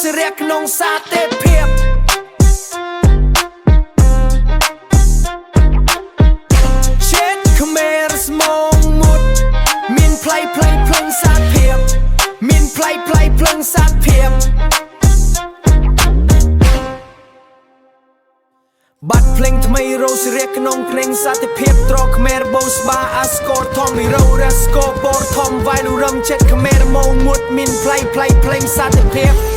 សេរីក្នុងសាទេភាពខ្មែរស្មងមុតមានផ្លៃផ្លឹងសាទភាពមានផ្លៃផ្លឹងសាទភាពបាត់ភ្លេងថ្មីរោសេរីក្នុងភ្លេងសាទភាពត្រខ្មែរបងស្បាអាស្កោធំមីរោរ៉ាស្កោពតធំវាយលូរំចិត្តខ្មែរម៉ងមុតមានផ្លៃផ្លឹងសាទភាព